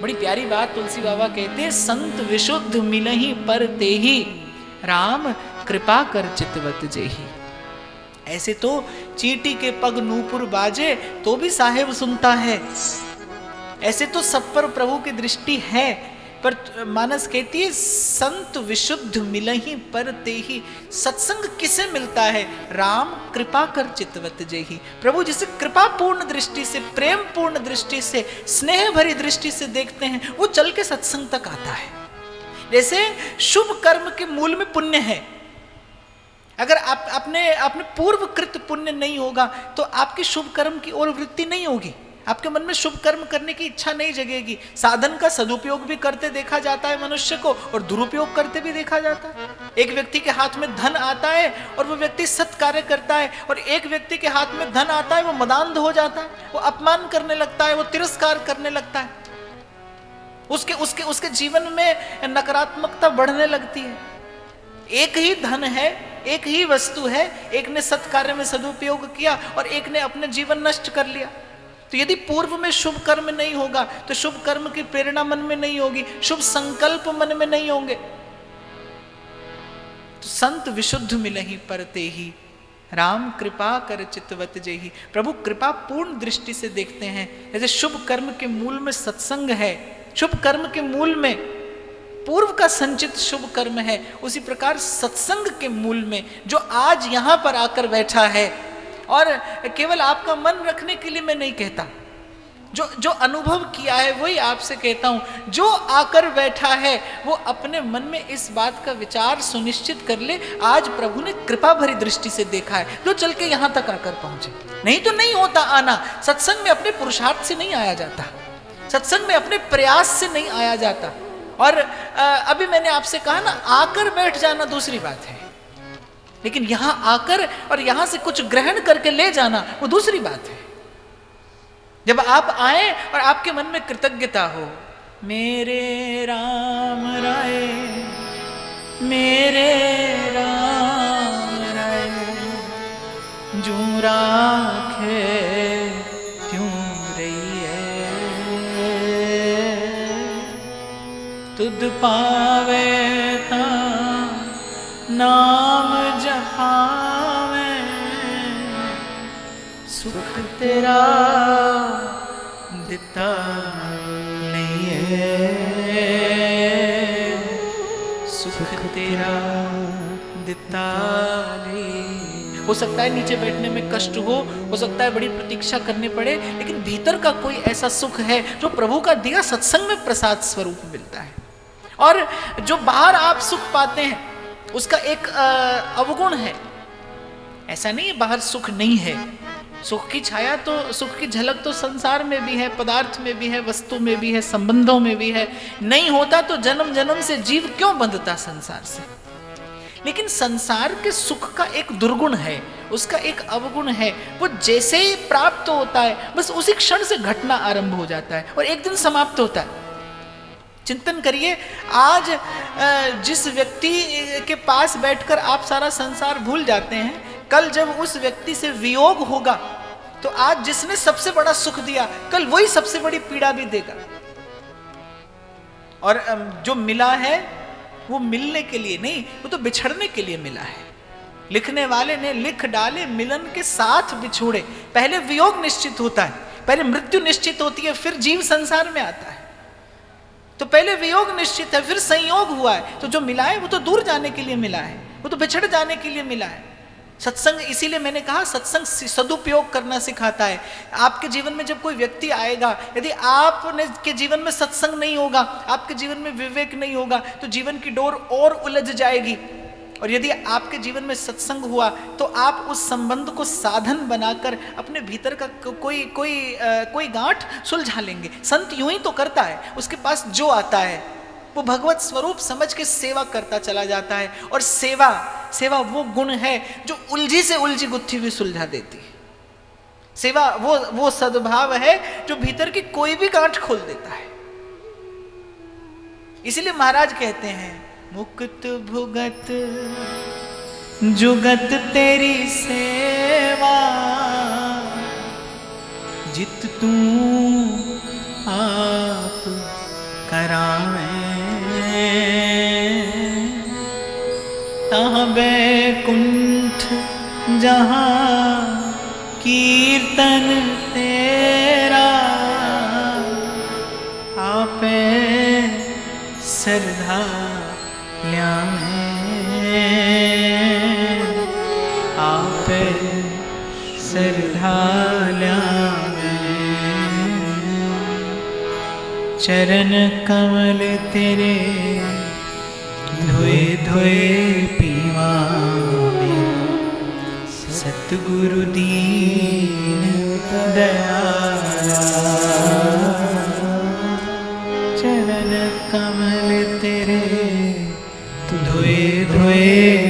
बड़ी प्यारी बात तुलसी बाबा कहते, संत विशुद्ध मिलहि पर तेहि, राम कृपा कर चितवत जेहि। ऐसे तो चींटी के पग नूपुर बाजे तो भी साहेब सुनता है, ऐसे तो सब पर प्रभु की दृष्टि है, पर मानस कहती है संत विशुद्ध मिलहि पर तेहि। सत्संग किसे मिलता है? राम कृपा कर चितवत जेहि। प्रभु जिसे कृपा पूर्ण दृष्टि से, प्रेम पूर्ण दृष्टि से, स्नेह भरी दृष्टि से देखते हैं, वो चल के सत्संग तक आता है। जैसे शुभ कर्म के मूल में पुण्य है। अगर आप अपने पूर्व कृत पुण्य नहीं होगा तो आपकी शुभ कर्म की ओर वृत्ति नहीं होगी, आपके मन में शुभ कर्म करने की इच्छा नहीं जगेगी। साधन का सदुपयोग भी करते देखा जाता है मनुष्य को, और दुरुपयोग करते भी देखा जाता है। एक व्यक्ति के हाथ में धन आता है और वो व्यक्ति सत्कार्य करता है, और एक व्यक्ति के हाथ में धन आता है वो मदान्ध हो जाता है, वो अपमान करने लगता है, वो तिरस्कार करने लगता है, उसके जीवन में नकारात्मकता बढ़ने लगती है। एक ही धन है, एक ही वस्तु है, एक ने सत्कार्य में सदुपयोग किया और एक ने अपने जीवन नष्ट कर लिया। तो यदि पूर्व में शुभ कर्म नहीं होगा तो शुभ कर्म की प्रेरणा मन में नहीं होगी, शुभ संकल्प मन में नहीं होंगे। तो संत विशुद्ध मिलहि पर तेहि, राम कृपा कर चितवत जेहि। प्रभु कृपा पूर्ण दृष्टि से देखते हैं। जैसे शुभ कर्म के मूल में सत्संग है, शुभ कर्म के मूल में पूर्व का संचित शुभ कर्म है, उसी प्रकार सत्संग के मूल में जो आज यहां पर आकर बैठा है, और केवल आपका मन रखने के लिए मैं नहीं कहता, जो अनुभव किया है वही आपसे कहता हूं। जो आकर बैठा है वो अपने मन में इस बात का विचार सुनिश्चित कर ले, आज प्रभु ने कृपा भरी दृष्टि से देखा है, जो चल के यहां तक आकर पहुंचे। नहीं तो नहीं होता आना। सत्संग में अपने पुरुषार्थ से नहीं आया जाता, सत्संग में अपने प्रयास से नहीं आया जाता। और अभी मैंने आपसे कहा ना, आकर बैठ जाना दूसरी बात है, लेकिन यहां आकर और यहां से कुछ ग्रहण करके ले जाना वो दूसरी बात है। जब आप आए और आपके मन में कृतज्ञता हो, मेरे राम राय, मेरे राम राय, जू राखे त्यों रहिए, तुद पावे ता नाम जपावे, सुख तेरा दिता नहीं है, सुख तेरा दिता नहीं। हो सकता है नीचे बैठने में कष्ट हो सकता है बड़ी प्रतीक्षा करनी पड़े, लेकिन भीतर का कोई ऐसा सुख है जो प्रभु का दिया सत्संग में प्रसाद स्वरूप मिलता है। और जो बाहर आप सुख पाते हैं उसका एक अवगुण है। ऐसा नहीं है बाहर सुख नहीं है, सुख की छाया तो, सुख की झलक तो संसार में भी है, पदार्थ में भी है, वस्तु में भी है, संबंधों में भी है। नहीं होता तो जन्म जन्म से जीव क्यों बंधता संसार से। लेकिन संसार के सुख का एक दुर्गुण है, उसका एक अवगुण है। वो जैसे ही प्राप्त होता है बस उसी क्षण से घटना आरंभ हो जाता है और एक दिन समाप्त होता है। चिंतन करिए, आज जिस व्यक्ति के पास बैठकर आप सारा संसार भूल जाते हैं, कल जब उस व्यक्ति से वियोग होगा तो आज जिसने सबसे बड़ा सुख दिया कल वही सबसे बड़ी पीड़ा भी देगा। और जो मिला है वो मिलने के लिए नहीं, वो तो बिछड़ने के लिए मिला है। लिखने वाले ने लिख डाले मिलन के साथ बिछोड़े। पहले वियोग निश्चित होता है, पहले मृत्यु निश्चित होती है, फिर जीव संसार में आता है। तो पहले वियोग निश्चित है, फिर संयोग हुआ है। तो जो मिला है वो तो दूर जाने के लिए मिला है, वो तो बिछड़ जाने के लिए मिला है। सत्संग, इसीलिए मैंने कहा सत्संग सदुपयोग करना सिखाता है। आपके जीवन में जब कोई व्यक्ति आएगा, यदि आपने के जीवन में सत्संग नहीं होगा, आपके जीवन में विवेक नहीं होगा, तो जीवन की डोर और उलझ जाएगी। और यदि आपके जीवन में सत्संग हुआ तो आप उस संबंध को साधन बनाकर अपने भीतर का कोई गांठ सुलझा लेंगे। संत यूं ही तो करता है, उसके पास जो आता है वो भगवत स्वरूप समझ के सेवा करता चला जाता है। और सेवा वो गुण है जो उलझी से उलझी गुत्थी भी सुलझा देती है। सेवा वो सद्भाव है जो भीतर की कोई भी गांठ खोल देता है। इसीलिए महाराज कहते हैं, मुक्त भुगत जुगत तेरी सेवा, जित तू आप सरधा ल्यावे आप सरधा ल्यावे चरण कमल तेरे धोए धोए पीवा सतगुरु दीन दयाला चरण कमल तेरे धोए धोए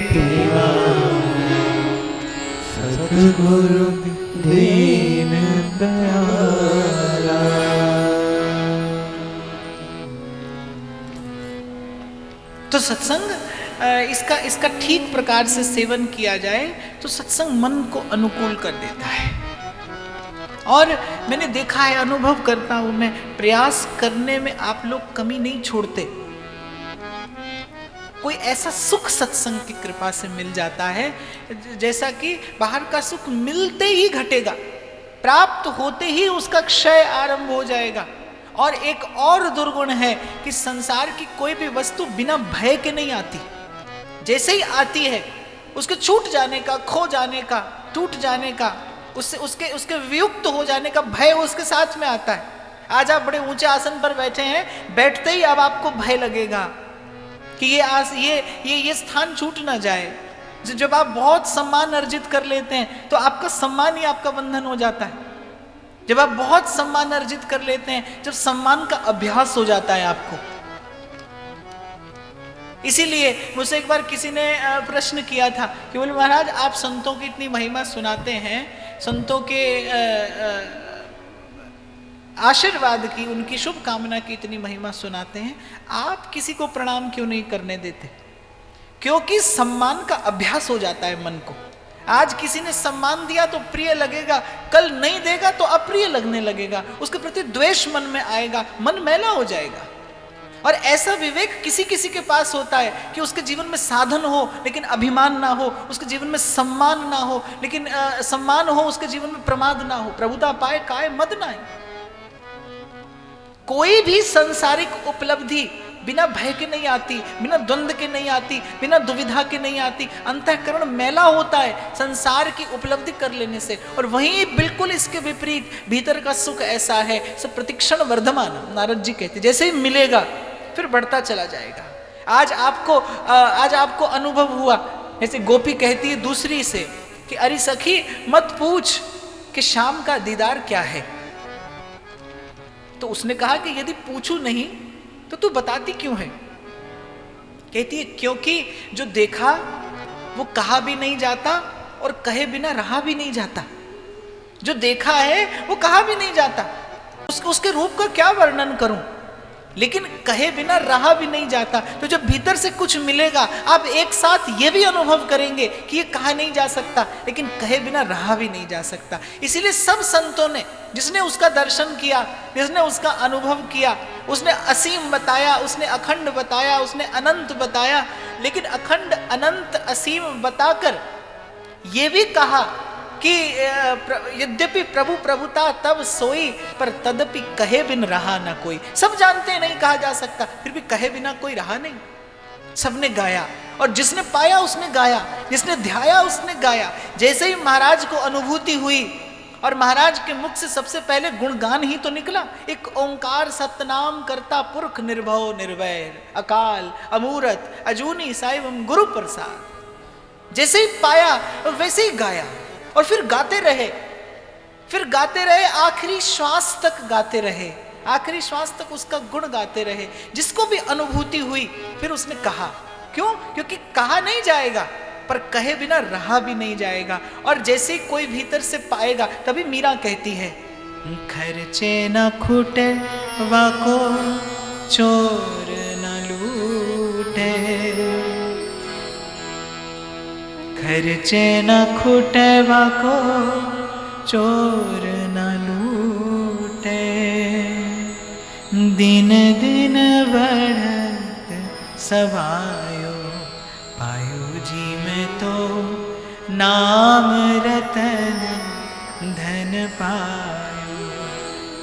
पीवा सतगुरु दीन दयाला। तो सत्संग इसका ठीक प्रकार से सेवन किया जाए तो सत्संग मन को अनुकूल कर देता है। और मैंने देखा है, अनुभव करता हूं मैं, प्रयास करने में आप लोग कमी नहीं छोड़ते। कोई ऐसा सुख सत्संग की कृपा से मिल जाता है जैसा कि बाहर का सुख मिलते ही घटेगा, प्राप्त होते ही उसका क्षय आरंभ हो जाएगा। और एक और दुर्गुण है कि संसार की कोई भी वस्तु बिना भय के नहीं आती। जैसे ही आती है उसके छूट जाने का, खो जाने का, टूट जाने का, उसके वियुक्त हो जाने का भय उसके साथ में आता है। आज आप बड़े ऊंचे आसन पर बैठे हैं, बैठते ही अब आपको भय लगेगा कि ये स्थान छूट ना जाए। जब आप बहुत सम्मान अर्जित कर लेते हैं तो आपका सम्मान ही आपका बंधन हो जाता है। जब आप बहुत सम्मान अर्जित कर लेते हैं, जब सम्मान का अभ्यास हो जाता है आपको। इसीलिए मुझसे एक बार किसी ने प्रश्न किया था कि बोले महाराज आप संतों की इतनी महिमा सुनाते हैं, संतों के आशीर्वाद की, उनकी शुभ कामना की इतनी महिमा सुनाते हैं, आप किसी को प्रणाम क्यों नहीं करने देते? क्योंकि सम्मान का अभ्यास हो जाता है मन को। आज किसी ने सम्मान दिया तो प्रिय लगेगा, कल नहीं देगा तो अप्रिय लगने लगेगा, उसके प्रति द्वेष मन में आएगा, मन मैला हो जाएगा। और ऐसा विवेक किसी किसी के पास होता है कि उसके जीवन में साधन हो लेकिन अभिमान ना हो, उसके जीवन में सम्मान ना हो लेकिन सम्मान हो, उसके जीवन में प्रमाद ना हो। प्रभुता पाए काय मद नाय। कोई भी सांसारिक उपलब्धि बिना भय के नहीं आती, बिना द्वंद्व के नहीं आती, बिना दुविधा के नहीं आती। अंतःकरण मैला होता है संसार की उपलब्धि कर लेने से। और वहीं बिल्कुल इसके विपरीत भीतर का सुख ऐसा है, सब प्रतिक्षण वर्धमान, नारद जी कहते, जैसे ही मिलेगा फिर बढ़ता चला जाएगा। आज आपको अनुभव हुआ, जैसे गोपी कहती है दूसरी से कि अरे सखी मत पूछ कि शाम का दीदार क्या है। तो उसने कहा कि यदि पूछूं नहीं तो तू बताती क्यों है? कहती है क्योंकि जो देखा वो कहा भी नहीं जाता और कहे बिना रहा भी नहीं जाता। जो देखा है वो कहा भी नहीं जाता, उसके रूप का क्या वर्णन करूं, लेकिन कहे बिना रहा भी नहीं जाता। तो जब भीतर से कुछ मिलेगा आप एक साथ ये भी अनुभव करेंगे कि ये कहा नहीं जा सकता लेकिन कहे बिना रहा भी नहीं जा सकता। इसीलिए सब संतों ने, जिसने उसका दर्शन किया, जिसने उसका अनुभव किया, उसने असीम बताया, उसने अखंड बताया, उसने अनंत बताया, लेकिन अखंड अनंत असीम बताकर ये भी कहा कि यद्यपि प्रभु प्रभुता तब सोई पर तदपि कहे बिन रहा ना कोई। सब जानते हैं नहीं कहा जा सकता, फिर भी कहे बिना कोई रहा नहीं। सबने गाया और जिसने पाया उसने गाया, जिसने ध्याया उसने गाया। जैसे ही महाराज को अनुभूति हुई और महाराज के मुख से सबसे पहले गुणगान ही तो निकला, एक ओंकार सतनाम करता पुरख निर्भव निर्वैर अकाल अमूरत अजूनी साइवम गुरु प्रसाद। जैसे ही पाया वैसे ही गाया और फिर गाते रहे, आखिरी श्वास तक गाते रहे, आखिरी श्वास तक उसका गुण गाते रहे। जिसको भी अनुभूति हुई फिर उसने कहा। क्यों? क्योंकि कहा नहीं जाएगा पर कहे बिना रहा भी नहीं जाएगा। और जैसे ही कोई भीतर से पाएगा तभी मीरा कहती है, खर्चे न खूटे वाको चोर न लूटे, खर्चे न खूटे वाको चोर न लूटे, दिन दिन बढ़त सवायो पायो जी में तो नाम रतन धन पायो,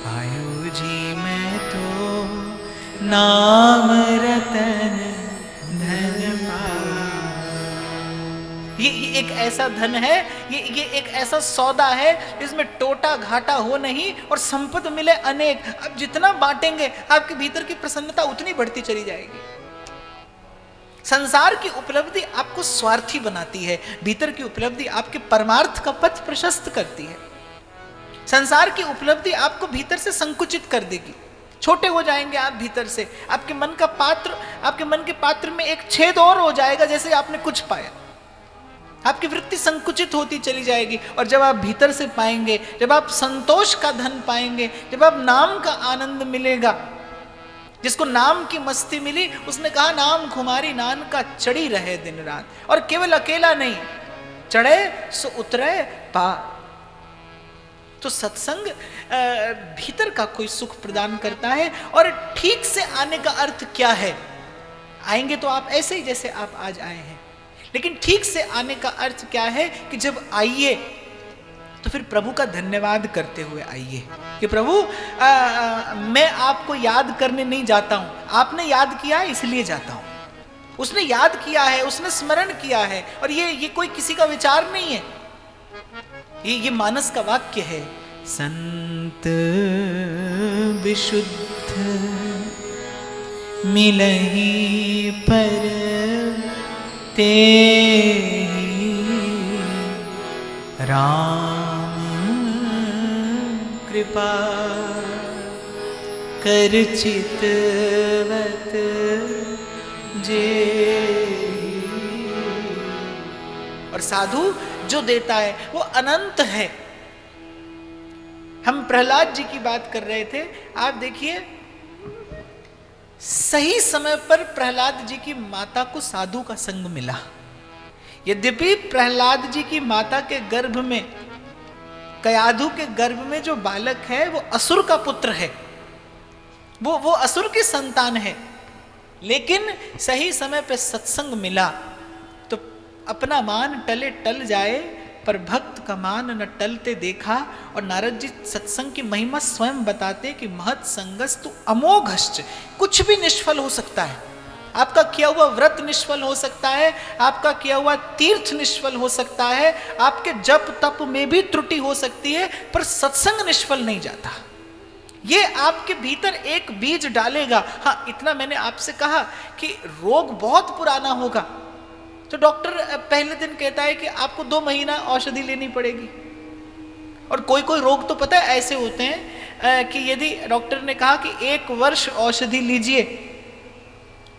पायो जी में तो नाम रतन ये एक ऐसा धन है, ये एक ऐसा सौदा है जिसमें टोटा घाटा हो नहीं और संपद मिले अनेक। अब जितना बांटेंगे आपके भीतर की प्रसन्नता उतनी बढ़ती चली जाएगी। संसार की उपलब्धि आपको स्वार्थी बनाती है, भीतर की उपलब्धि आपके परमार्थ का पथ प्रशस्त करती है। संसार की उपलब्धि आपको भीतर से संकुचित कर देगी, छोटे हो जाएंगे आप भीतर से। आपके मन के पात्र में एक छेद और हो जाएगा जैसे आपने कुछ पाया। आपकी वृत्ति संकुचित होती चली जाएगी। और जब आप भीतर से पाएंगे, जब आप संतोष का धन पाएंगे, जब आप नाम का आनंद मिलेगा, जिसको नाम की मस्ती मिली उसने कहा नाम खुमारी नान का चढ़ी रहे दिन रात। और केवल अकेला नहीं, चढ़े सो उतरे पार। तो सत्संग भीतर का कोई सुख प्रदान करता है। और ठीक से आने का अर्थ क्या है? आएंगे तो आप ऐसे ही जैसे आप आज आए हैं, लेकिन ठीक से आने का अर्थ क्या है कि जब आइए तो फिर प्रभु का धन्यवाद करते हुए आइए कि प्रभु मैं आपको याद करने नहीं जाता हूं, आपने याद किया है इसलिए जाता हूं। उसने याद किया है, उसने स्मरण किया है। और ये कोई किसी का विचार नहीं है, ये मानस का वाक्य है। संत विशुद्ध मिलहि पर ते राम कृपा कर चितवत जे। और साधु जो देता है वो अनंत है। हम प्रहलाद जी की बात कर रहे थे। आप देखिए, सही समय पर प्रहलाद जी की माता को साधु का संग मिला। यद्यपि प्रहलाद जी की माता के गर्भ में, कयाधु के गर्भ में जो बालक है वो असुर का पुत्र है, वो असुर की संतान है, लेकिन सही समय पे सत्संग मिला तो अपना मान टले टल जाए पर भक्त का मान न टलते देखा। और नारद जी सत्संग की महिमा स्वयं बताते कि महत् संगस्तु अमोघश्च। कुछ भी निष्फल हो सकता है, आपका किया हुआ व्रत निष्फल हो सकता है, आपका किया हुआ तीर्थ निष्फल हो सकता है, आपके जप तप में भी त्रुटि हो सकती है, पर सत्संग निष्फल नहीं जाता। ये आपके भीतर एक बीज डालेगा। हाँ, इतना मैंने आपसे कहा कि रोग बहुत पुराना होगा तो डॉक्टर पहले दिन कहता है कि आपको 2 महीना औषधि लेनी पड़ेगी। और कोई कोई रोग तो पता है ऐसे होते हैं कि यदि डॉक्टर ने कहा कि 1 वर्ष औषधि लीजिए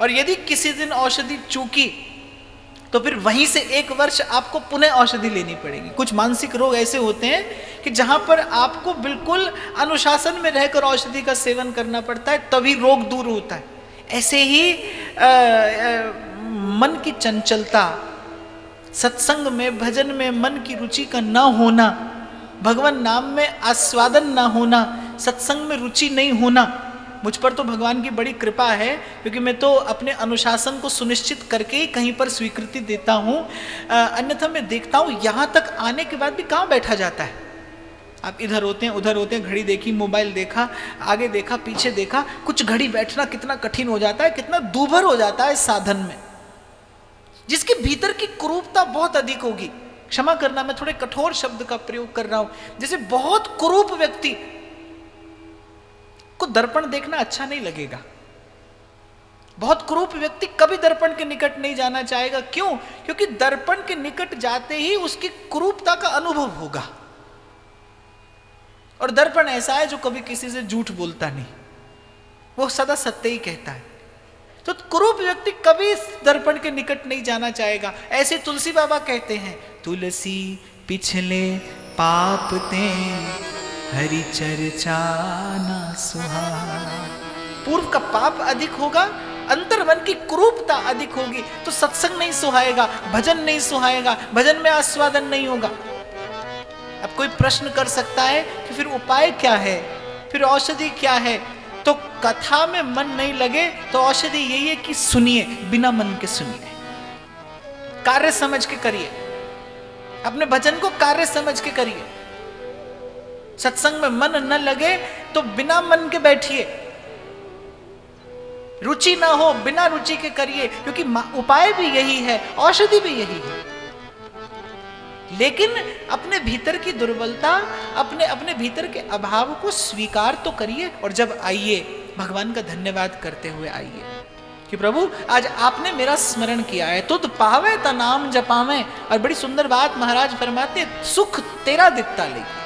और यदि किसी दिन औषधि चूकी तो फिर वहीं से 1 वर्ष आपको पुनः औषधि लेनी पड़ेगी। कुछ मानसिक रोग ऐसे होते हैं कि जहां पर आपको बिल्कुल अनुशासन में रहकर औषधि का सेवन करना पड़ता है, तभी रोग दूर होता है। ऐसे ही मन की चंचलता, सत्संग में भजन में मन की रुचि का न होना, भगवान नाम में आस्वादन न होना, सत्संग में रुचि नहीं होना, मुझ पर तो भगवान की बड़ी कृपा है क्योंकि मैं तो अपने अनुशासन को सुनिश्चित करके ही कहीं पर स्वीकृति देता हूँ। अन्यथा मैं देखता हूँ यहाँ तक आने के बाद भी कहाँ बैठा जाता है। आप इधर होते हैं उधर होते हैं, घड़ी देखी, मोबाइल देखा, आगे देखा, पीछे देखा, कुछ घड़ी बैठना कितना कठिन हो जाता है, कितना दूभर हो जाता है इस साधन में। जिसके भीतर की कुरूपता बहुत अधिक होगी, क्षमा करना मैं थोड़े कठोर शब्द का प्रयोग कर रहा हूं, जैसे बहुत कुरूप व्यक्ति को दर्पण देखना अच्छा नहीं लगेगा। बहुत कुरूप व्यक्ति कभी दर्पण के निकट नहीं जाना चाहेगा। क्यों? क्योंकि दर्पण के निकट जाते ही उसकी कुरूपता का अनुभव होगा। और दर्पण ऐसा है जो कभी किसी से झूठ बोलता नहीं, वो सदा सत्य ही कहता है। तो कुरूप व्यक्ति कभी दर्पण के निकट नहीं जाना चाहेगा। ऐसे तुलसी बाबा कहते हैं, तुलसी पिछले पाप ते हरि चर्चा न सुहाए। पूर्व का पाप अधिक होगा, अंतर्मन की कुरूपता अधिक होगी, तो सत्संग नहीं सुहाएगा, भजन नहीं सुहाएगा, भजन में आस्वादन नहीं होगा। अब कोई प्रश्न कर सकता है कि फिर उपाय क्या है, फिर औषधि क्या है? तो कथा में मन नहीं लगे तो औषधि यही है कि सुनिए, बिना मन के सुनिए, कार्य समझ के करिए, अपने भजन को कार्य समझ के करिए। सत्संग में मन न लगे तो बिना मन के बैठिए, रुचि ना हो बिना रुचि के करिए, क्योंकि उपाय भी यही है, औषधि भी यही है। लेकिन अपने भीतर की दुर्बलता, अपने भीतर के अभाव को स्वीकार तो करिए, और जब आइए भगवान का धन्यवाद करते हुए आइए कि प्रभु आज आपने मेरा स्मरण किया है, तुद पावे ता नाम जपावे। और बड़ी सुंदर बात महाराज फरमाते, सुख तेरा दिखता लेगी।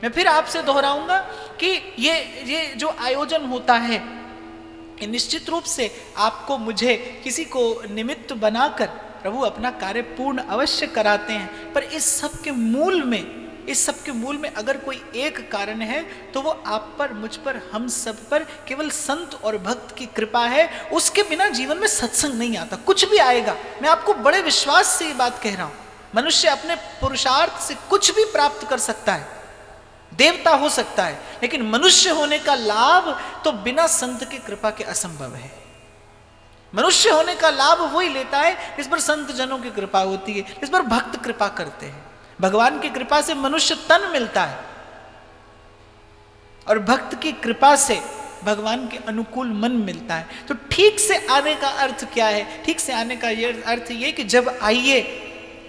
मैं फिर आपसे दोहराऊंगा कि ये जो आयोजन होता है, निश्चित रूप से आपको मुझे किसी को निमित्त बनाकर प्रभु अपना कार्य पूर्ण अवश्य कराते हैं। पर इस सब के मूल में अगर कोई एक कारण है तो वो आप पर, मुझ पर, हम सब पर केवल संत और भक्त की कृपा है। उसके बिना जीवन में सत्संग नहीं आता। कुछ भी आएगा, मैं आपको बड़े विश्वास से ये बात कह रहा हूं। मनुष्य अपने पुरुषार्थ से कुछ भी प्राप्त कर सकता है, देवता हो सकता है, लेकिन मनुष्य होने का लाभ तो बिना संत की कृपा के असंभव है। मनुष्य होने का लाभ वही लेता है जिस पर संत जनों की कृपा होती है, जिस पर भक्त कृपा करते हैं। भगवान की कृपा से मनुष्य तन मिलता है, और भक्त की कृपा से भगवान के अनुकूल मन मिलता है। तो ठीक से आने का अर्थ क्या है? ठीक से आने का ये अर्थ ये कि जब आइए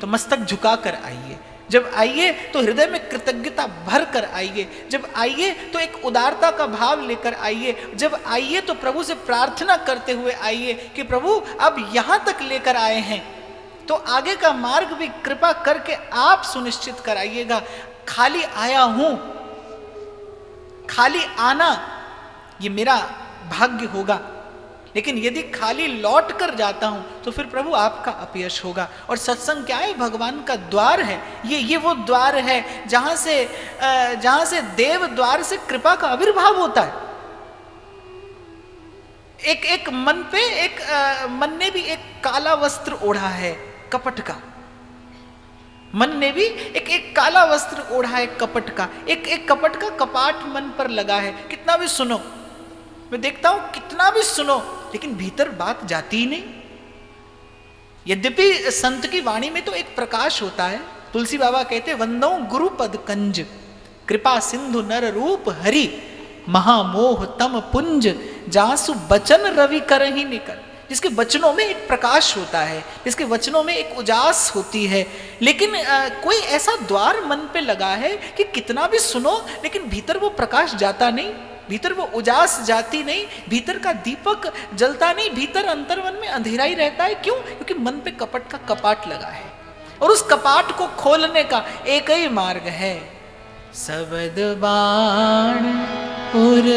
तो मस्तक झुकाकर आइए, जब आइए तो हृदय में कृतज्ञता भर कर आइए, जब आइए तो एक उदारता का भाव लेकर आइए, जब आइए तो प्रभु से प्रार्थना करते हुए आइए कि प्रभु अब यहां तक लेकर आए हैं तो आगे का मार्ग भी कृपा करके आप सुनिश्चित कराइएगा। खाली आया हूं, खाली आना ये मेरा भाग्य होगा, लेकिन यदि खाली लौट कर जाता हूं तो फिर प्रभु आपका अपयश होगा। और सत्संग क्या है? भगवान का द्वार है। ये वो द्वार है जहां से देव द्वार से कृपा का आविर्भाव होता है। एक मन ने भी एक काला वस्त्र ओढ़ा है कपट का। मन ने भी एक काला वस्त्र ओढ़ा है कपट का। एक कपट का कपाट मन पर लगा है। कितना भी सुनो, मैं देखता हूं कितना भी सुनो, लेकिन भीतर बात जाती ही नहीं। यद्यपि संत की वाणी में तो एक प्रकाश होता है। तुलसी बाबा कहते, वंदो गुरु पद कंज, कृपा सिंधु नर रूप हरि, महामोह तम पुंज, जासु बचन रवि करहि निकल। जिसके वचनों में एक प्रकाश होता है, जिसके वचनों में एक उजास होती है, लेकिन कोई ऐसा द्वार मन पे लगा है कि कितना भी सुनो लेकिन भीतर वो प्रकाश जाता नहीं, भीतर वो उजास जाती नहीं, भीतर का दीपक जलता नहीं, भीतर अंतर्मन में अंधेरा ही रहता है। क्यों? क्योंकि मन पे कपट का कपाट लगा है, और उस कपाट को खोलने का एक ही मार्ग है, शब्द बाण उर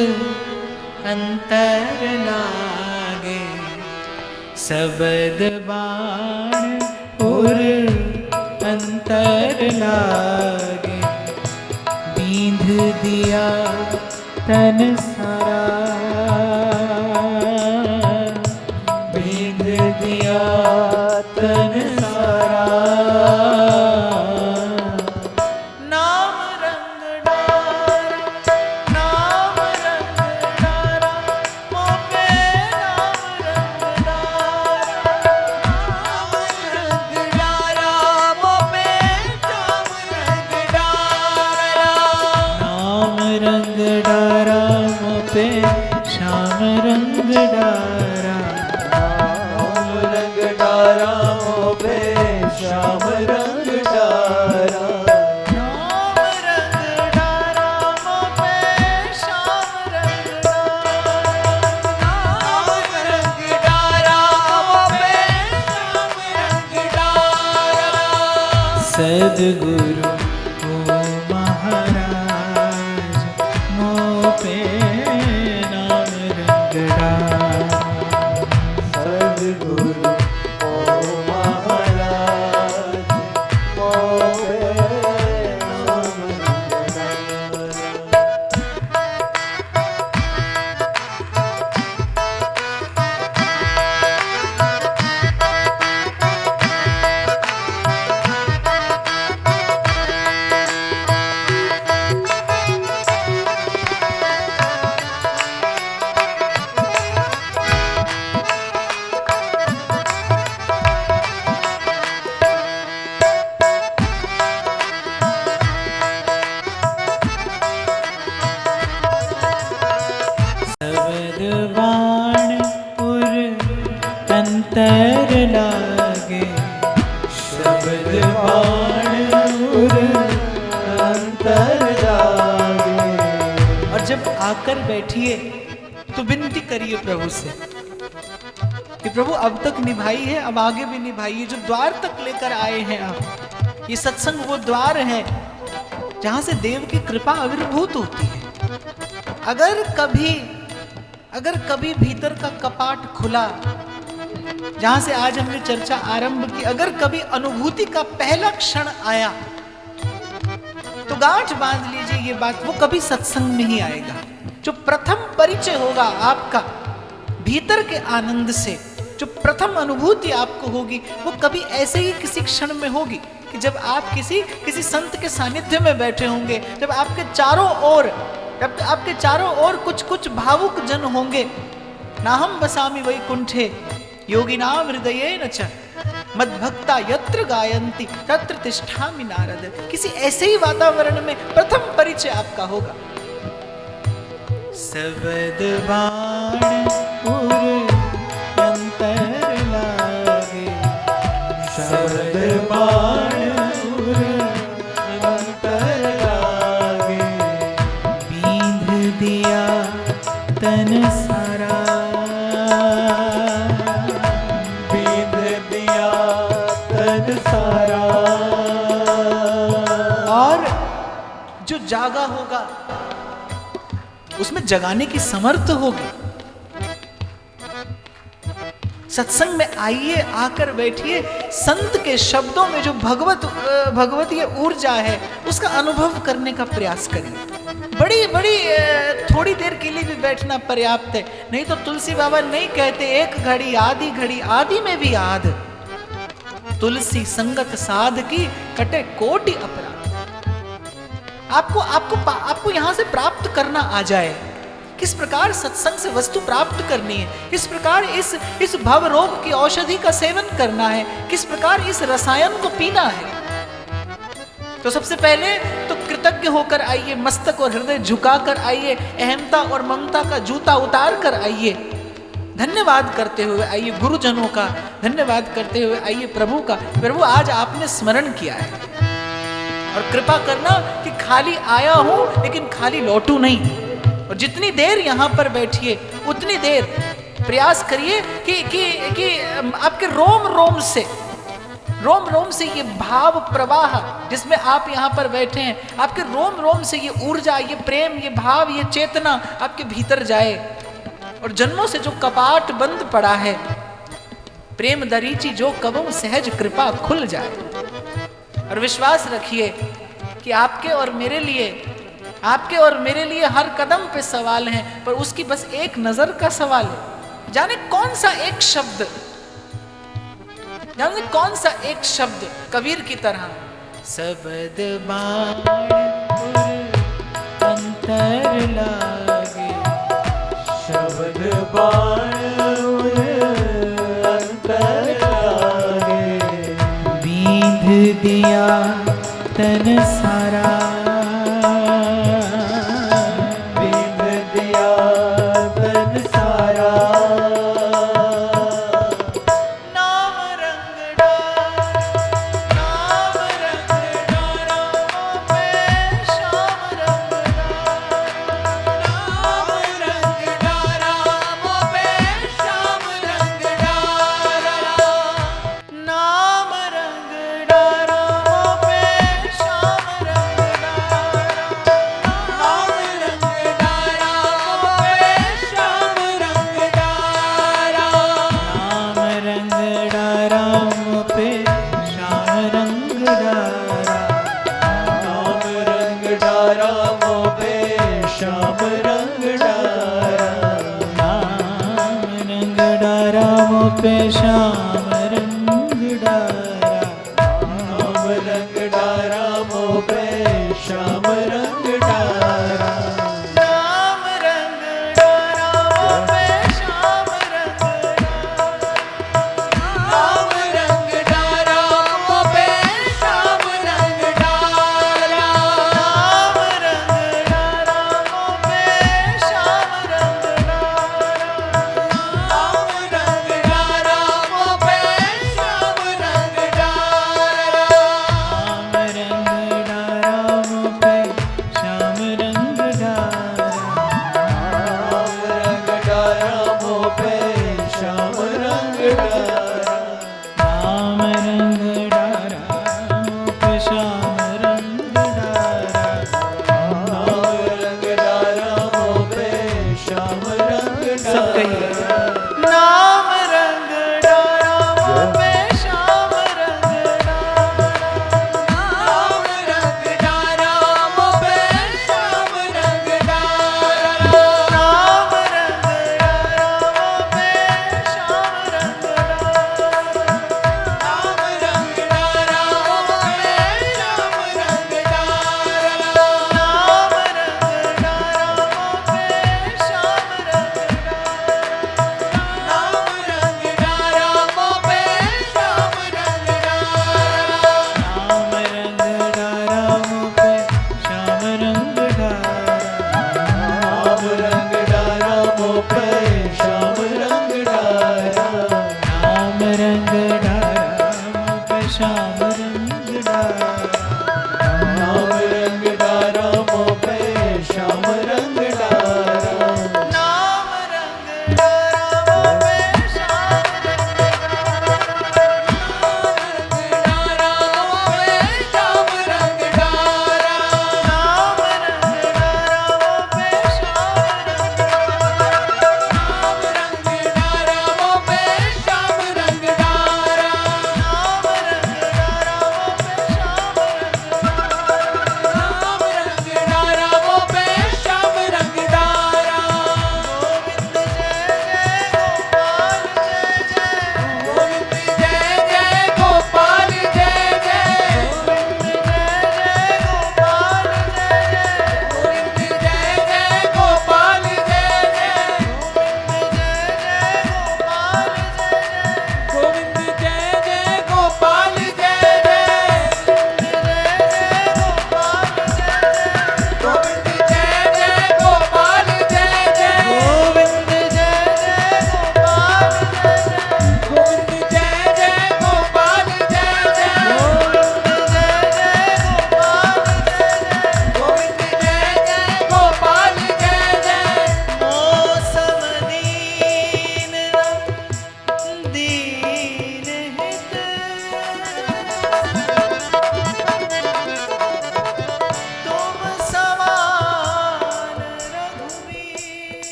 अंतर लागे, शब्द बाण उर अंतर लागे, बींध दिया तन सारा, बींध दिया तन सारा, नाम रंग डारा, नाम रंग डारा, मोपे नाम रंग डारा, नाम रंग डारा, मोपे नाम रंग डारा, नाम रंग डारा मोपे श्याम रंग डारा, नाम रंग डारा मोपे श्याम रंग डारा, नाम रंग डारा मोपे श्याम रंग डारा, नाम रंग डारा मोपे श्याम रंग डारा, सद्गुरु ओ महाराज मोपे नाम रंग डारा, सद्गुरु ओ महाराज मोपे नाम रंग डारा। शब्द बाण उर अंतर लागे, शब्द आकर बैठिए तो विनती करिए प्रभु से कि प्रभु अब तक निभाई है, अब आगे भी निभाइए। जो द्वार तक लेकर आए हैं आप, ये सत्संग वो द्वार है जहां से देव की कृपा आविर्भूत होती है। अगर कभी भीतर का कपाट खुला, जहां से आज हमने चर्चा आरंभ की, अगर कभी अनुभूति का पहला क्षण आया तो गांठ बांध लीजिए ये बात, वो कभी सत्संग में ही आएगा। जो प्रथम परिचय होगा आपका भीतर के आनंद से, जो प्रथम अनुभूति आपको होगी, वो कभी ऐसे ही किसी क्षण में होगी कि जब आप किसी संत के सानिध्य में बैठे होंगे, जब आपके चारों ओर कुछ भावुक जन होंगे। नाहम बसामि वैकुंठे योगिनाम हृदयेन च मद्भक्ता यत्र गायन्ति तत्र तिष्ठामि नारद। किसी ऐसे ही वातावरण में प्रथम परिचय आपका होगा। सबद बाण उर अंतर लागे, सबद बाण उर अंतर लागे, बींध दिया तन सारा, बींध दिया तन सारा। और जो जागा होगा उसमें जगाने की समर्थ होगी। सत्संग में आइए, आकर बैठिए, संत के शब्दों में जो भगवतीय ऊर्जा है उसका अनुभव करने का प्रयास करिए। बड़ी थोड़ी देर के लिए भी बैठना पर्याप्त है। नहीं तो तुलसी बाबा नहीं कहते एक घड़ी आदि में भी आध, तुलसी संगत साध की कटे कोटि अपराध। आपको यहां से प्राप्त करना आ जाए, किस प्रकार सत्संग से वस्तु प्राप्त करनी है, किस प्रकार इस भव रोग की औषधि का सेवन करना है, किस प्रकार इस रसायन को पीना है। तो सबसे पहले तो कृतज्ञ होकर आइए, मस्तक और हृदय झुकाकर आइए, अहमता और ममता का जूता उतार कर आइए, धन्यवाद करते हुए आइए गुरुजनों का, धन्यवाद करते हुए आइए प्रभु का। प्रभु आज आपने स्मरण किया है और कृपा करना कि खाली आया हूं लेकिन खाली लौटू नहीं। और जितनी देर यहां पर बैठिए उतनी देर प्रयास करिए कि आपके रोम रोम से ये भाव प्रवाह जिसमें आप यहां पर बैठे हैं, आपके रोम रोम से ये ऊर्जा, ये प्रेम, ये भाव, ये चेतना आपके भीतर जाए और जन्मों से जो कपाट बंद पड़ा है, प्रेम दरीची जो कबों सहज कृपा खुल जाए। और विश्वास रखिए कि आपके और मेरे लिए हर कदम पे सवाल हैं, पर उसकी बस एक नजर का सवाल है। जाने कौन सा एक शब्द कबीर की तरह, सबद बाण अंतर लागे, शब्द बाण अंतर लागे, बींध दिया तन सारा, बींध दिया तन सारा। नाम रंग डारा पे श्याम रंग डारा, पे श्याम रंग डारा, नाम रंग डारा पे श्याम रंग डारा, नाम रंग डारा पे श्याम रंग डारा, नाम रंग डारा पे श्याम रंग डारा, नाम रंग डारा पे श्याम रंग डारा, नाम रंग डारा पे श्याम रंग डारा, नाम रंग डारा पे श्याम रंग डारा, नाम रंग डारा पे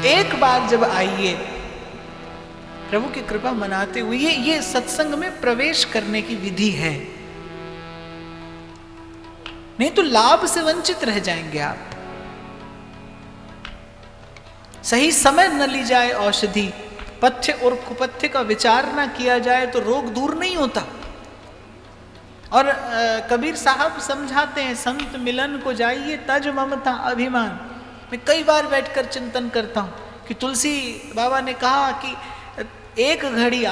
एक बार जब आइए प्रभु की कृपा मनाते हुए, ये सत्संग में प्रवेश करने की विधि है, नहीं तो लाभ से वंचित रह जाएंगे आप। सही समय न ली जाए औषधि, पथ्य और कुपथ्य का विचार ना किया जाए तो रोग दूर नहीं होता। और कबीर साहब समझाते हैं, संत मिलन को जाइए तज ममता अभिमान। मैं कई बार बैठकर चिंतन करता हूं कि तुलसी बाबा ने कहा कि एक घड़ी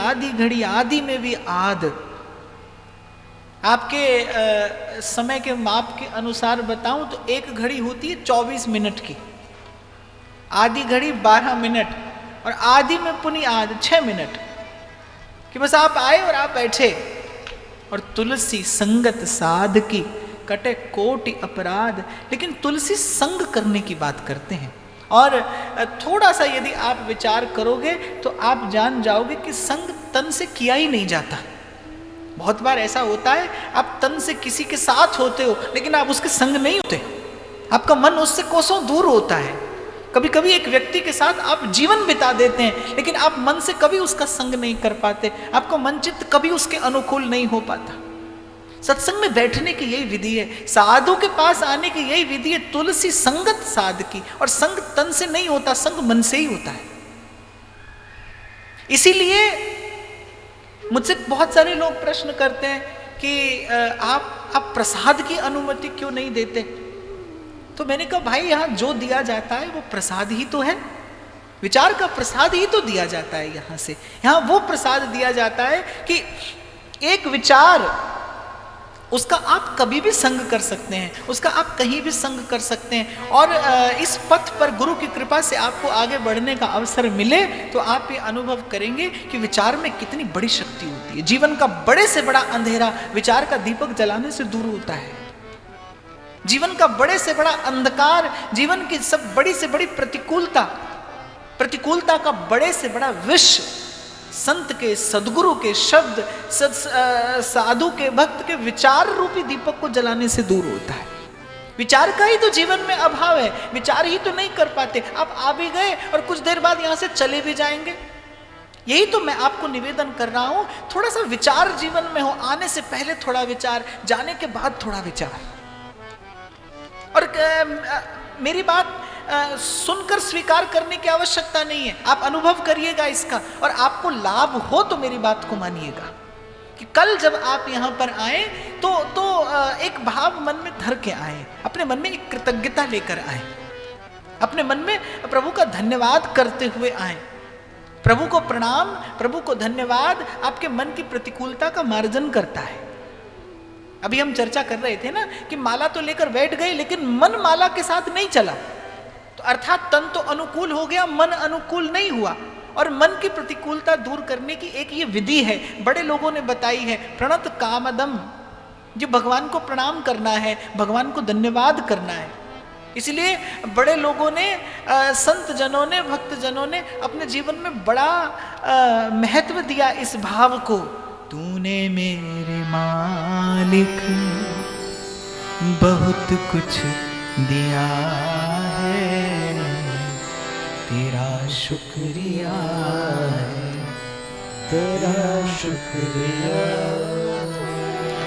आदि में भी आद। आपके समय के माप के अनुसार बताऊं तो एक घड़ी होती है 24 मिनट की, आधी घड़ी 12 मिनट, और आधी में पुनी आध 6 मिनट, कि बस आप आए और आप बैठे। और तुलसी संगत साध की कटे कोटि अपराध। लेकिन तुलसी संग करने की बात करते हैं, और थोड़ा सा यदि आप विचार करोगे तो आप जान जाओगे कि संग तन से किया ही नहीं जाता। बहुत बार ऐसा होता है, आप तन से किसी के साथ होते हो लेकिन आप उसके संग नहीं होते, आपका मन उससे कोसों दूर होता है। कभी कभी एक व्यक्ति के साथ आप जीवन बिता देते हैं लेकिन आप मन से कभी उसका संग नहीं कर पाते, आपका मन चित्त कभी उसके अनुकूल नहीं हो पाता। सत्संग में बैठने की यही विधि है, साधु के पास आने की यही विधि है, तुलसी संगत साध की। और संग तन से नहीं होता, संग मन से ही होता है। इसीलिए मुझसे बहुत सारे लोग प्रश्न करते हैं कि आप प्रसाद की अनुमति क्यों नहीं देते? तो मैंने कहा भाई, यहाँ जो दिया जाता है वो प्रसाद ही तो है, विचार का प्रसाद ही तो दिया जाता है। यहाँ से यहाँ वो प्रसाद दिया जाता है कि एक विचार, उसका आप कभी भी संग कर सकते हैं, उसका आप कहीं भी संग कर सकते हैं। और इस पथ पर गुरु की कृपा से आपको आगे बढ़ने का अवसर मिले तो आप ये अनुभव करेंगे कि विचार में कितनी बड़ी शक्ति होती है। जीवन का बड़े से बड़ा अंधेरा विचार का दीपक जलाने से दूर होता है। जीवन का बड़े से बड़ा अंधकार, जीवन की सब बड़ी से बड़ी प्रतिकूलता का बड़े से बड़ा विष संत के, सदगुरु के शब्द, साधु के, भक्त के विचार रूपी दीपक को जलाने से दूर होता है। विचार का ही तो जीवन में अभाव है, विचार ही तो नहीं कर पाते। आप आ भी गए और कुछ देर बाद यहां से चले भी जाएंगे। यही तो मैं आपको निवेदन कर रहा हूं, थोड़ा सा विचार जीवन में हो, आने से पहले थोड़ा विचार, जाने के बाद थोड़ा विचार। और मेरी बात सुनकर स्वीकार करने की आवश्यकता नहीं है, आप अनुभव करिएगा इसका, और आपको लाभ हो तो मेरी बात को मानिएगा कि कल जब आप यहाँ पर आए तो एक भाव मन में धर के आए, अपने मन में एक कृतज्ञता लेकर आए, अपने मन में प्रभु का धन्यवाद करते हुए आए। प्रभु को प्रणाम, प्रभु को धन्यवाद आपके मन की प्रतिकूलता का मार्जन करता है। अभी हम चर्चा कर रहे थे ना कि माला तो लेकर बैठ गए लेकिन मन माला के साथ नहीं चला, तो अर्थात तन तो अनुकूल हो गया, मन अनुकूल नहीं हुआ। और मन की प्रतिकूलता दूर करने की एक ये विधि है, बड़े लोगों ने बताई है, प्रणत कामदम। जो भगवान को प्रणाम करना है, भगवान को धन्यवाद करना है। इसलिए बड़े लोगों ने, संत जनों ने, भक्त जनों ने अपने जीवन में बड़ा महत्व दिया इस भाव को। तूने मेरे मालिक बहुत कुछ दिया है, तेरा शुक्रिया है, तेरा शुक्रिया।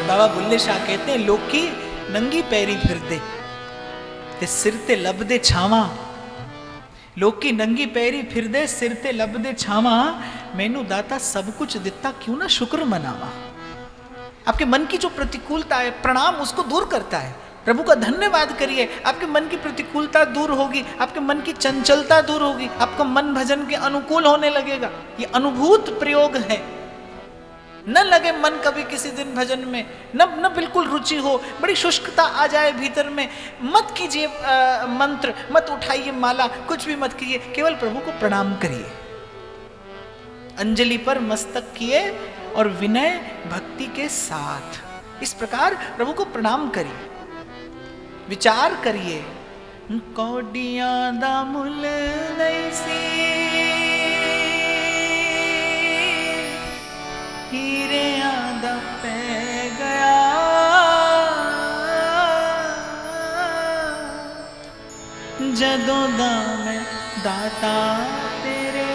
बाबा बुल्ले शाह कहते हैं, लोकी नंगी पैरी फिरदे ते सिर ते लभदे छावां। लोकी नंगी पैरी फिरदे सिर ते लभदे छावां, मैनू दाता सब कुछ दिता क्यों ना शुक्र मनावा। आपके मन की जो प्रतिकूलता है, प्रणाम उसको दूर करता है। प्रभु का धन्यवाद करिए, आपके मन की प्रतिकूलता दूर होगी, आपके मन की चंचलता दूर होगी, आपका मन भजन के अनुकूल होने लगेगा। ये अनुभूत प्रयोग है। न लगे मन कभी किसी दिन भजन में, न बिल्कुल रुचि हो, बड़ी शुष्कता आ जाए भीतर में, मत कीजिए मंत्र, मत उठाइए माला, कुछ भी मत कीजिए, केवल प्रभु को प्रणाम करिए। अंजलि पर मस्तक किए और विनय भक्ति के साथ इस प्रकार प्रभु को प्रणाम करिए, विचार करिए। कौडियां दा मुल नहीं सी, हीरियां दा पै गया, जदों दा मैं दाता तेरे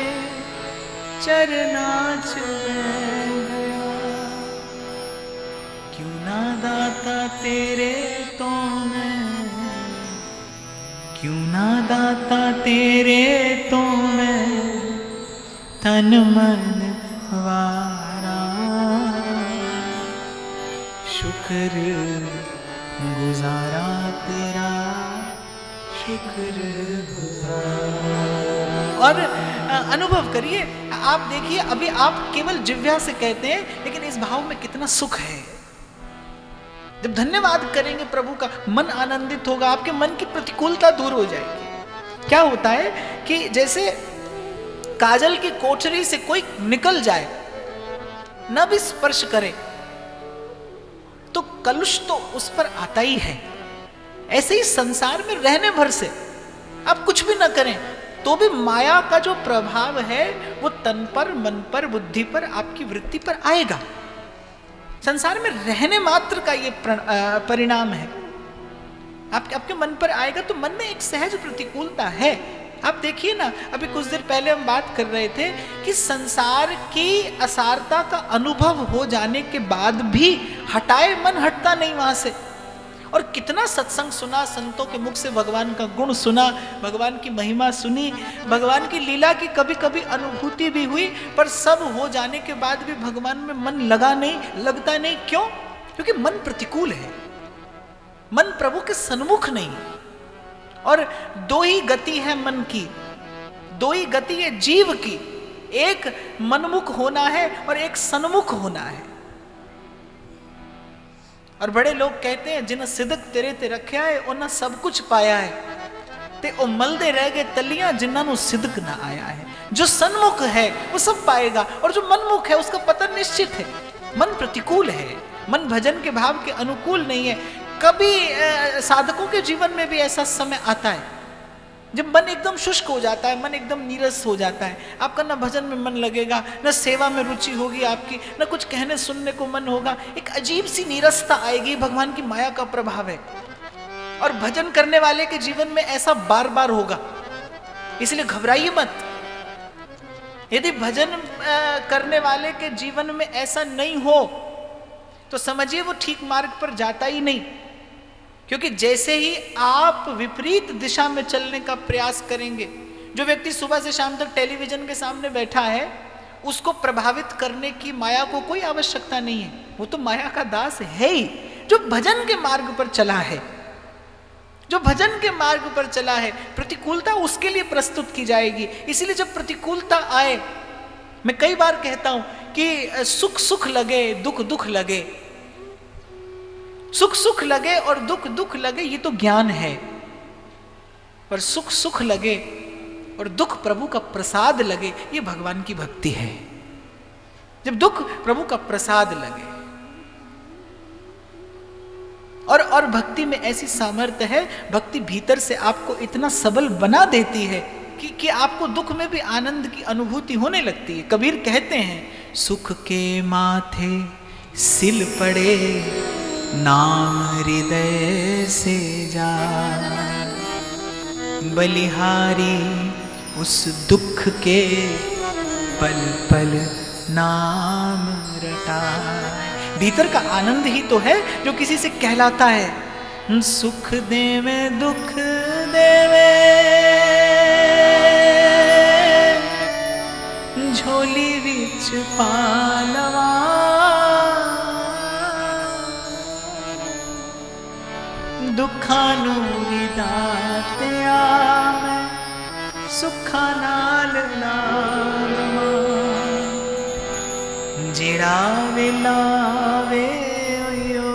चरना च गया, क्यों ना दाता तेरे तो मैं, क्यों ना दाता तेरे तो मैं तन मन वारा, शुक्र गुजारा तेरा, शुक्र गुजारा। और अनुभव करिए, आप देखिए, अभी आप केवल जिह्वा से कहते हैं, लेकिन इस भाव में कितना सुख है। जब धन्यवाद करेंगे प्रभु का, मन आनंदित होगा, आपके मन की प्रतिकूलता दूर हो जाएगी। क्या होता है कि जैसे काजल की कोठरी से कोई निकल जाए, न भी स्पर्श करे, तो कलुष तो उस पर आता ही है। ऐसे ही संसार में रहने भर से आप कुछ भी न करें तो भी माया का जो प्रभाव है वो तन पर, मन पर, बुद्धि पर, आपकी वृत्ति पर आएगा। संसार में रहने मात्र का ये परिणाम है। आपके मन पर आएगा तो मन में एक सहज प्रतिकूलता है। आप देखिए ना, अभी कुछ देर पहले हम बात कर रहे थे कि संसार की असारता का अनुभव हो जाने के बाद भी हटाए मन हटता नहीं वहां से। और कितना सत्संग सुना, संतों के मुख से भगवान का गुण सुना, भगवान की महिमा सुनी, भगवान की लीला की कभी कभी अनुभूति भी हुई, पर सब हो जाने के बाद भी भगवान में मन लगता नहीं। क्यों? क्योंकि मन प्रतिकूल है, मन प्रभु के सन्मुख नहीं। और दो ही गति है मन की, दो ही गति है जीव की, एक मनमुख होना है और एक सन्मुख होना है। और बड़े लोग कहते हैं, जिन्हें सिदक तेरे ते रखा है उन्हें सब कुछ पाया है, ते ओ मलदे रह गए तलियां जिन्होंने सिदक ना आया है। जो सन्मुख है वो सब पाएगा, और जो मनमुख है उसका पतन निश्चित है। मन प्रतिकूल है, मन भजन के भाव के अनुकूल नहीं है। कभी साधकों के जीवन में भी ऐसा समय आता है जब मन एकदम शुष्क हो जाता है, मन एकदम नीरस हो जाता है। आपका न भजन में मन लगेगा, न सेवा में रुचि होगी आपकी, न कुछ कहने सुनने को मन होगा। एक अजीब सी नीरसता आएगी, भगवान की माया का प्रभाव है। और भजन करने वाले के जीवन में ऐसा बार बार होगा, इसलिए घबराइए मत। यदि भजन करने वाले के जीवन में ऐसा नहीं हो तो समझिए वो ठीक मार्ग पर जाता ही नहीं। क्योंकि जैसे ही आप विपरीत दिशा में चलने का प्रयास करेंगे, जो व्यक्ति सुबह से शाम तक टेलीविजन के सामने बैठा है, उसको प्रभावित करने की माया को कोई आवश्यकता नहीं है। वो तो माया का दास है ही। जो भजन के मार्ग पर चला है, जो भजन के मार्ग पर चला है, प्रतिकूलता उसके लिए प्रस्तुत की जाएगी। इसीलिए जब प्रतिकूलता आए, मैं कई बार कहता हूं कि सुख सुख लगे, दुख दुख लगे। सुख सुख लगे और दुख दुख लगे, ये तो ज्ञान है। पर सुख सुख लगे और दुख प्रभु का प्रसाद लगे, ये भगवान की भक्ति है। जब दुख प्रभु का प्रसाद लगे, और भक्ति में ऐसी सामर्थ्य है, भक्ति भीतर से आपको इतना सबल बना देती है कि आपको दुख में भी आनंद की अनुभूति होने लगती है। कबीर कहते हैं, सुख के माथे सिल पड़े, नाम हृदय से जा, बलिहारी उस दुख के पल पल नाम रटा। भीतर का आनंद ही तो है जो किसी से कहलाता है। सुख देवे दुख देवे, झोली विच पालवा, दुखा नू विदातिया मैं सुखा नाल लावा। जेड़ा वेलावे ओयो,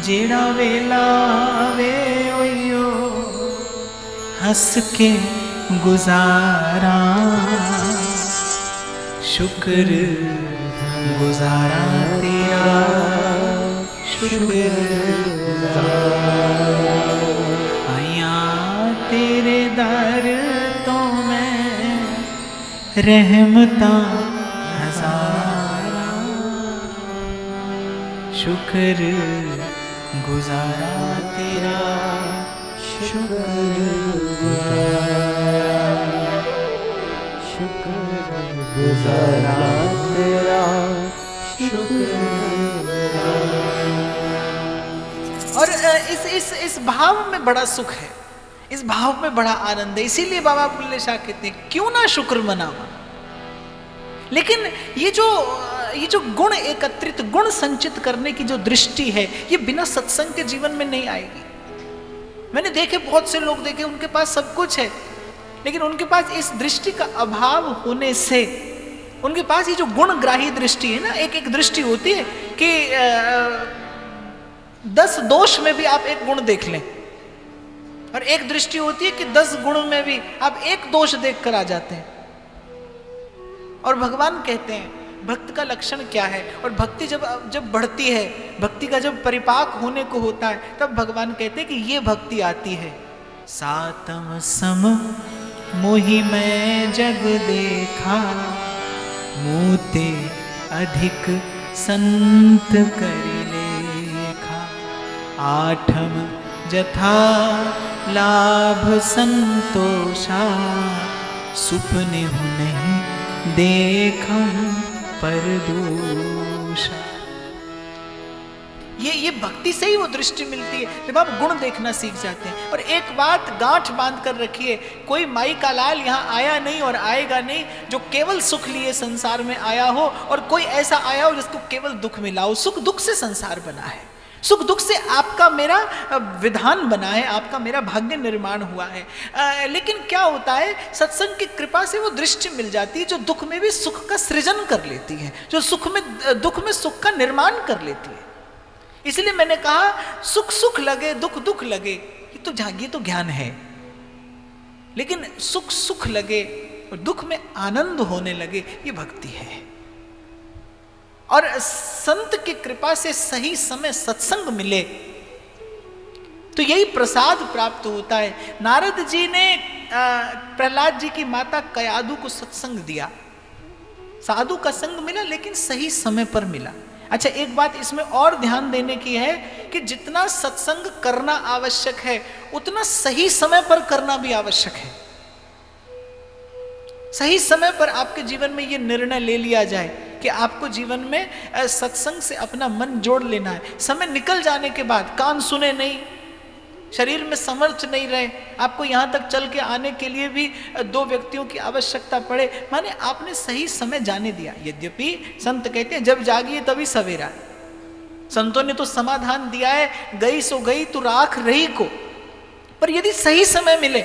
जेड़ा वेलावे ओयो, हंस के गुजारा, शुक्र गुजारा तेरा, शुक्र आया तेरे दर तो मैं, रहमता हजारा, शुक्र गुजारा तेरा, गुजारा तेरा शुक्र। और इस भाव में बड़ा सुख है, इस भाव में बड़ा आनंद है। इसीलिए बाबा बुल्ले शाह कहते हैं क्यों ना शुक्र मनावा। लेकिन ये जो गुण एकत्रित, गुण संचित करने की जो दृष्टि है, ये बिना सत्संग के जीवन में नहीं आएगी। मैंने देखे, बहुत से लोग देखे, उनके पास सब कुछ है, लेकिन उनके पास इस दृष्टि का अभाव होने से, उनके पास ये जो गुणग्राही दृष्टि है ना, एक दृष्टि होती है कि 10 दोष में भी आप एक गुण देख लें, और एक दृष्टि होती है कि 10 गुण में भी आप एक दोष देखकर आ जाते हैं। और भगवान कहते हैं भक्त का लक्षण क्या है, और भक्ति जब बढ़ती है, भक्ति का जब परिपाक होने को होता है, तब भगवान कहते हैं कि ये भक्ति आती है। सातम सम मोहि मैं जग देखा, मोते अधिक संत कर लेखा। आठम जथा लाभ संतोषा, सुपने हूँ नहीं देखम पर दोषा। ये भक्ति से ही वो दृष्टि मिलती है जब आप गुण देखना सीख जाते हैं। और एक बात गांठ बांध कर रखिए, कोई माई का लाल यहाँ आया नहीं और आएगा नहीं जो केवल सुख लिए संसार में आया हो, और कोई ऐसा आया हो जिसको केवल दुख मिला हो। सुख दुख से संसार बना है, सुख दुख से आपका मेरा विधान बना है, आपका मेरा भाग्य निर्माण हुआ है। लेकिन क्या होता है, सत्संग की कृपा से वो दृष्टि मिल जाती है जो दुख में भी सुख का सृजन कर लेती है, जो दुख में सुख का निर्माण कर लेती है। इसलिए मैंने कहा सुख सुख लगे, दुख दुख लगे, ये तो ज्ञान है। लेकिन सुख सुख लगे और दुख में आनंद होने लगे, ये भक्ति है। और संत की कृपा से सही समय सत्संग मिले तो यही प्रसाद प्राप्त होता है। नारद जी ने प्रहलाद जी की माता कयादु को सत्संग दिया, साधु का संग मिला, लेकिन सही समय पर मिला। अच्छा, एक बात इसमें और ध्यान देने की है कि जितना सत्संग करना आवश्यक है, उतना सही समय पर करना भी आवश्यक है। सही समय पर आपके जीवन में यह निर्णय ले लिया जाए कि आपको जीवन में सत्संग से अपना मन जोड़ लेना है। समय निकल जाने के बाद कान सुने नहीं, शरीर में समर्थ नहीं रहे, आपको यहाँ तक चल के आने के लिए भी 2 व्यक्तियों की आवश्यकता पड़े, माने आपने सही समय जाने दिया। यद्यपि संत कहते हैं जब जागिए तभी सवेरा। संतों ने तो समाधान दिया है, गई सो गई तू राख रही को। पर यदि सही समय मिले,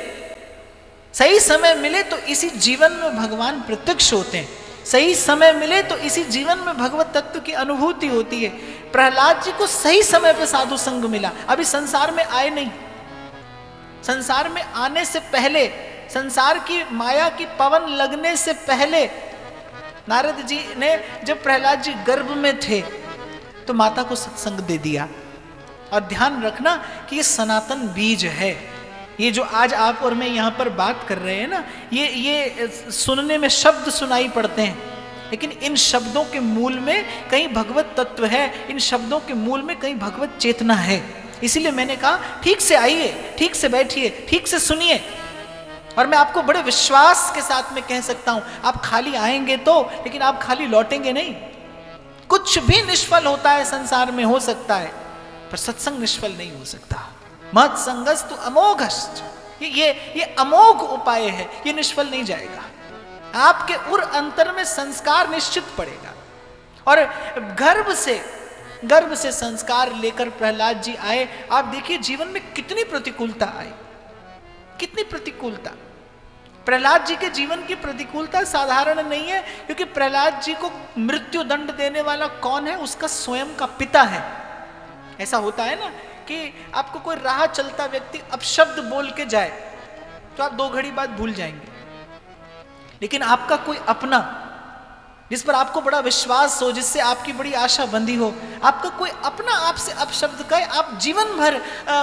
सही समय मिले तो इसी जीवन में भगवान प्रत्यक्ष होते हैं। सही समय मिले तो इसी जीवन में भगवत तत्व की अनुभूति होती है। प्रहलाद जी को सही समय पर साधु संग मिला, अभी संसार में आए नहीं। संसार में आने से पहले, संसार की माया की पवन लगने से पहले, नारद जी ने जब प्रहलाद जी गर्भ में थे तो माता को सत्संग दे दिया। और ध्यान रखना कि ये सनातन बीज है। ये जो आज आप और मैं यहाँ पर बात कर रहे हैं ना, ये सुनने में शब्द सुनाई पड़ते हैं, लेकिन इन शब्दों के मूल में कहीं भगवत तत्व है, इन शब्दों के मूल में कहीं भगवत चेतना है। इसीलिए मैंने कहा ठीक से आइए, ठीक से बैठिए, ठीक से सुनिए। और मैं आपको बड़े विश्वास के साथ में कह सकता हूं, आप खाली आएंगे तो, लेकिन आप खाली लौटेंगे नहीं। कुछ भी निष्फल होता है संसार में, हो सकता है, पर सत्संग निष्फल नहीं हो सकता। मत संगस्तु अमोघश्च, ये अमोघ उपाय है, ये निष्फल नहीं जाएगा। आपके उर अंतर में संस्कार निश्चित पड़ेगा। और गर्भ से संस्कार लेकर प्रहलाद जी आए। आप देखिए जीवन में कितनी प्रतिकूलता आई, कितनी प्रतिकूलता। प्रहलाद जी के जीवन की प्रतिकूलता साधारण नहीं है, क्योंकि प्रहलाद जी को मृत्यु दंड देने वाला कौन है? उसका स्वयं का पिता है। ऐसा होता है ना कि आपको कोई राह चलता व्यक्ति अपशब्द बोल के जाए तो आप 2 घड़ी बाद भूल जाएंगे, लेकिन आपका कोई अपना जिस पर आपको बड़ा विश्वास हो, जिससे आपकी बड़ी आशा बंधी हो, आपका कोई अपना आपसे अपशब्द कहे, आप जीवन भर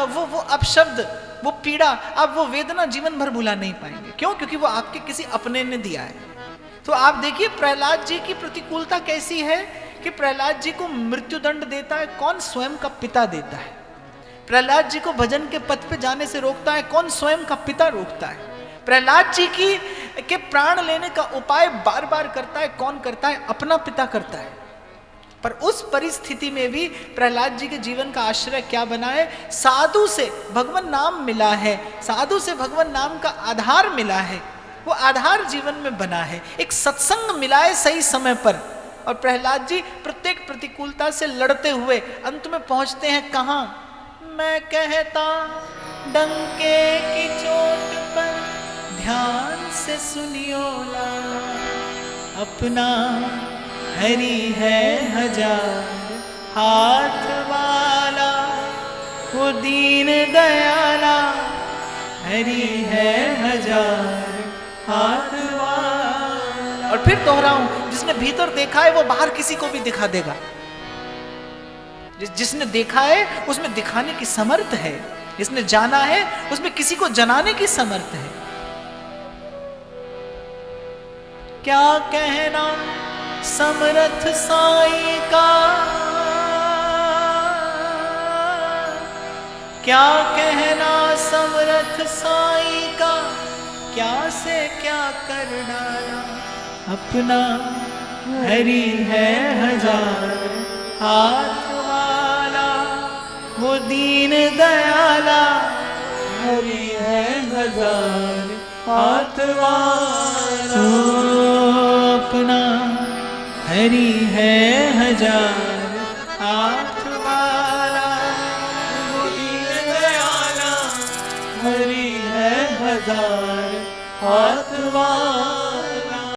वो अपशब्द, वो पीड़ा, आप वो वेदना जीवन भर भुला नहीं पाएंगे। क्यों? क्योंकि वो आपके किसी अपने ने दिया है। तो आप देखिए प्रहलाद जी की प्रतिकूलता कैसी है कि प्रहलाद जी को मृत्युदंड देता है कौन? स्वयं का पिता देता है। प्रहलाद जी को भजन के पथ पे जाने से रोकता है कौन? स्वयं का पिता रोकता है। प्रहलाद जी के प्राण लेने का उपाय बार बार करता है कौन करता है? अपना पिता करता है। पर उस परिस्थिति में भी प्रहलाद जी के जीवन का आश्रय क्या बना है? साधु से भगवान नाम मिला है, साधु से भगवान नाम का आधार मिला है, वो आधार जीवन में बना है। एक सत्संग मिला है सही समय पर, और प्रहलाद जी प्रत्येक प्रतिकूलता से लड़ते हुए अंत में पहुंचते हैं कहां? मैं कहता डंके की चोट पर ध्यान से सुनियो लाला, अपना हरि है हजार हाथ वाला, वो दीन दयाला, हरि है हजार हाथ वाला। और फिर दोहराऊं, जिसने भीतर देखा है वो बाहर किसी को भी दिखा देगा। जिसने देखा है उसमें दिखाने की समर्थ है, जिसने जाना है उसमें किसी को जनाने की समर्थ है। क्या कहना समर्थ साईं का, क्या कहना समर्थ साईं का, क्या से क्या कर डाला, अपना हरि है हजार हाथ वाला, वो दीन दयाला, हरि है हजार हाथ वाला, अपना हरि है हजार हाथ वाला, वो दीन दयाला, हरि है हजार